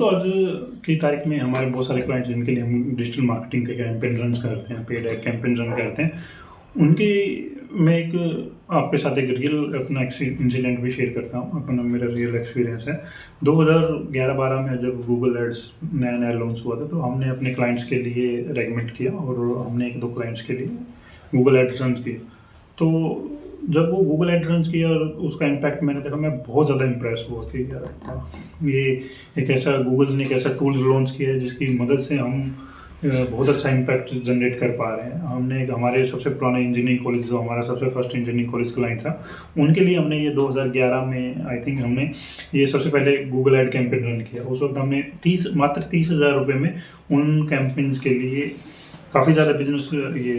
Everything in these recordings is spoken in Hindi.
दोस्तों, आज की तारीख में हमारे बहुत सारे क्लाइंट्स जिनके लिए हम डिजिटल मार्केटिंग के कैंपेन रन करते हैं, पेड एड कैंपेन रन करते हैं, उनकी मैं एक आपके साथ एक रियल अपना इंसिडेंट भी शेयर करता हूँ। अपना मेरा रियल एक्सपीरियंस है। 2011-12 में जब गूगल एड्स नया लॉन्च हुआ था, तो हमने अपने क्लाइंट्स के लिए रेकमेंड किया और हमने 1-2 क्लाइंट्स के लिए गूगल एड्स रन किए। तो जब वो गूगल एड रन किया और उसका इम्पैक्ट मैंने देखा, मैं बहुत ज़्यादा इम्प्रेस हुआ कि यार ये एक ऐसा गूगल ने एक ऐसा टूल्स लॉन्च किया है जिसकी मदद से हम बहुत अच्छा इम्पैक्ट जनरेट कर पा रहे हैं। हमने हमारे सबसे पुराना इंजीनियरिंग कॉलेज, जो हमारा सबसे फर्स्ट इंजीनियरिंग कॉलेज क्लाइंट था, उनके लिए हमने ये 2011 में आई थिंक हमने ये सबसे पहले गूगल एड कैंपेन रन किया। उस वक्त हमने मात्र 30,000 रुपये में उन कैंपेन्स के लिए काफ़ी ज़्यादा बिजनेस ये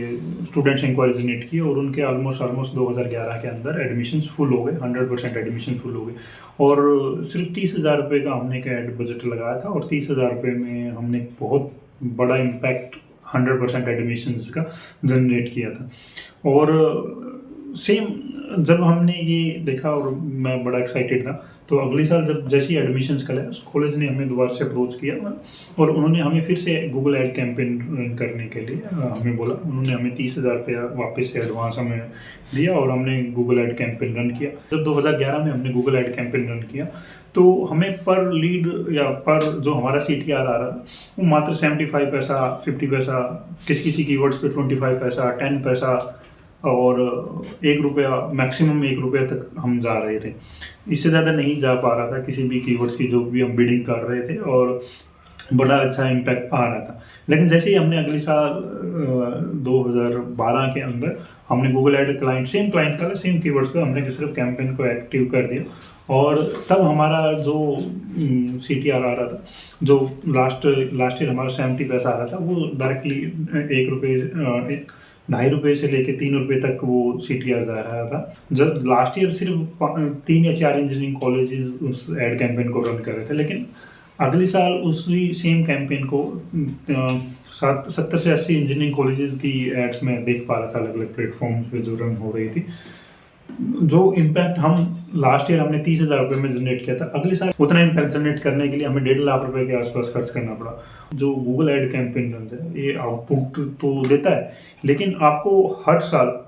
स्टूडेंट्स इंक्वायरी जनरेट की और उनके ऑलमोस्ट 2011 के अंदर एडमिशन्स फुल हो गए, 100% एडमिशन फुल हो गए। और सिर्फ 30,000 रुपये का हमने एक एड बजट लगाया था और 30,000 रुपये में हमने बहुत बड़ा इम्पैक्ट 100% एडमिशन्स का जनरेट किया था। और सेम जब हमने ये देखा और मैं बड़ा एक्साइटेड था, तो अगले साल जब जैसे ही एडमिशन्स का कॉलेज ने हमें दोबारा से अप्रोच किया और उन्होंने हमें फिर से गूगल एड कैंपेन रन करने के लिए हमें बोला। उन्होंने हमें 30,000 रुपया वापस से एडवांस हमें दिया और हमने गूगल एड कैंपेन रन किया। जब 2011 में हमने गूगल एड कैंपेन रन किया, तो हमें पर लीड या पर जो हमारा CTR आ रहा था, वो मात्र 75 पैसा, 50 पैसा, किसी कीवर्ड्स पे 25 पैसा, 10 पैसा और 1 रुपया, मैक्सिमम 1 रुपया तक हम जा रहे थे। इससे ज़्यादा नहीं जा पा रहा था किसी भी कीवर्ड्स की जो भी हम बिडिंग कर रहे थे, और बड़ा अच्छा इम्पैक्ट आ रहा था। लेकिन जैसे ही हमने अगले साल 2012 के अंदर हमने Google ad client, same client का सेम कीवर्ड्स पे हमने सिर्फ कैंपेन को एक्टिव कर दिया और तब हमारा जो CTR आ रहा था, जो लास्ट ईयर हमारा 70 पैसा आ रहा था, वो डायरेक्टली 1 रुपये, 2.5 रुपये से लेके 3 रुपये तक वो CTR जा रहा था। जब लास्ट ईयर सिर्फ 3 या 4 इंजीनियरिंग कॉलेजेस उस एड कैंपेन को रन कर रहे थे, लेकिन अगले साल उसी सेम कैंपेन को 70 से 80 इंजीनियरिंग कॉलेजेस की एड्स में देख पा रहा था, अलग अलग प्लेटफॉर्म्स पे जो रन हो रही थी। जो इम्पैक्ट हम लास्ट ईयर हमने 30,000 रुपये में जनरेट किया था, अगले साल उतना इम्पैक्ट जनरेट करने के लिए हमें 1.5 लाख रुपए के आसपास खर्च करना पड़ा। जो गूगल एड कैंपेन रन है, ये आउटपुट तो देता है, लेकिन आपको हर साल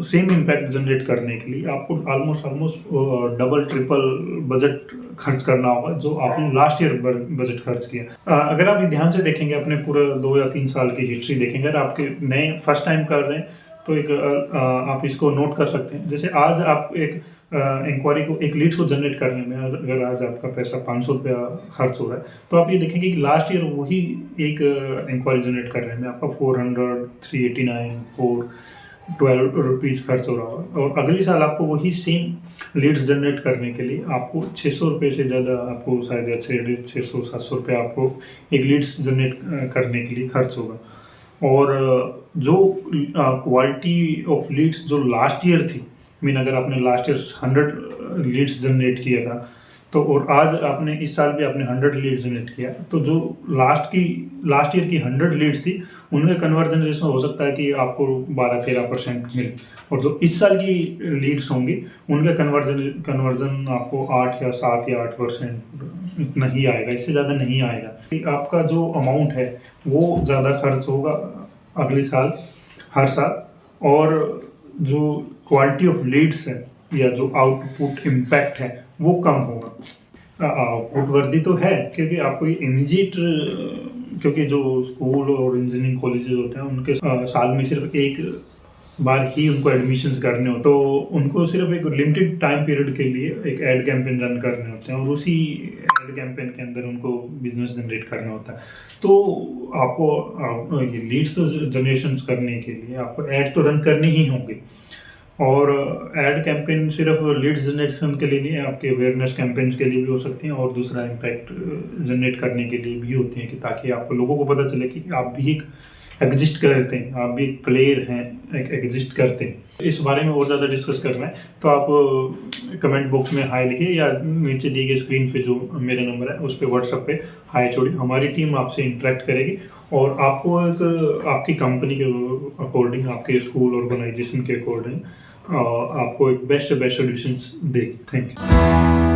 सेम इम्पैक्ट जनरेट करने के लिए आपको ऑलमोस्ट डबल ट्रिपल बजट खर्च करना होगा जो आपने लास्ट ईयर बजट खर्च किया। अगर आप ये ध्यान से देखेंगे, अपने पूरे 2 या 3 साल की हिस्ट्री देखेंगे, अगर आपके नए फर्स्ट टाइम कर रहे हैं, तो एक आप इसको नोट कर सकते हैं। जैसे आज आप एक इंक्वायरी को, एक लीड को जनरेट करने में अगर आज आपका पैसा 500 रुपया खर्च हो रहा है, तो आप ये देखेंगे कि लास्ट ईयर वही एक इंक्वायरी जनरेट करने में आपका 400, 389, 412 रुपीज़ खर्च हो रहा होगा। और अगले साल आपको वही सेम लीड्स जनरेट करने के लिए आपको 600 रुपये से ज़्यादा, आपको शायद 600-700 रुपये आपको एक लीड्स जनरेट करने के लिए खर्च होगा। और जो क्वालिटी ऑफ लीड्स जो लास्ट ईयर थी, अगर आपने लास्ट ईयर 100 लीड्स जनरेट किया था, तो और आज आपने इस साल भी आपने 100 लीड्स जनरेट किया, तो जो लास्ट ईयर की 100 लीड्स थी, उनका कन्वर्जन रेशो हो सकता है कि आपको 12-13% मिले, और जो इस साल की लीड्स होंगी उनका कन्वर्जन आपको 8 या 7 या 8% इतना ही आएगा, इससे ज़्यादा नहीं आएगा। आपका जो अमाउंट है वो ज़्यादा खर्च होगा अगले साल, हर साल, और जो क्वालिटी ऑफ लीड्स है या जो आउटपुट इम्पैक्ट है वो कम होगा। आउटपुट वर्दी तो है, क्योंकि आपको ये इमीडिएट, क्योंकि जो स्कूल और इंजीनियरिंग कॉलेजेस होते हैं उनके साल में सिर्फ एक बार ही उनको एडमिशन्स करने होते, तो उनको सिर्फ एक लिमिटेड टाइम पीरियड के लिए एक एड कैंपेन रन करने होते हैं और उसी एड कैंपेन के अंदर उनको बिजनेस जनरेट करना होता है। तो आपको ये लीड्स तो जनरेशन्स करने के लिए आपको एड तो रन करने ही होंगे, और एड कैंपेन सिर्फ लीड्स जनरेशन के लिए नहीं, आपके अवेयरनेस कैंपेन्स के लिए भी हो सकती हैं और दूसरा इम्पैक्ट जनरेट करने के लिए भी होती हैं, कि ताकि आपको लोगों को पता चले कि आप भी एक एग्जिस्ट करते हैं, आप भी एक प्लेयर हैं, एक एग्जिस्ट करते हैं। इस बारे में और ज़्यादा डिस्कस करना है तो आप कमेंट बॉक्स में हाई लिखिए, या नीचे दिए गए स्क्रीन पे जो मेरा नंबर है उस पर व्हाट्सएप पे हाई छोड़िए। हमारी टीम आपसे इंटरेक्ट करेगी और आपको एक आपकी कंपनी के अकॉर्डिंग, आपके स्कूल ऑर्गेनाइजेशन के अकॉर्डिंग आपको एक बेस्ट सोल्यूशंस देगी। Thank you.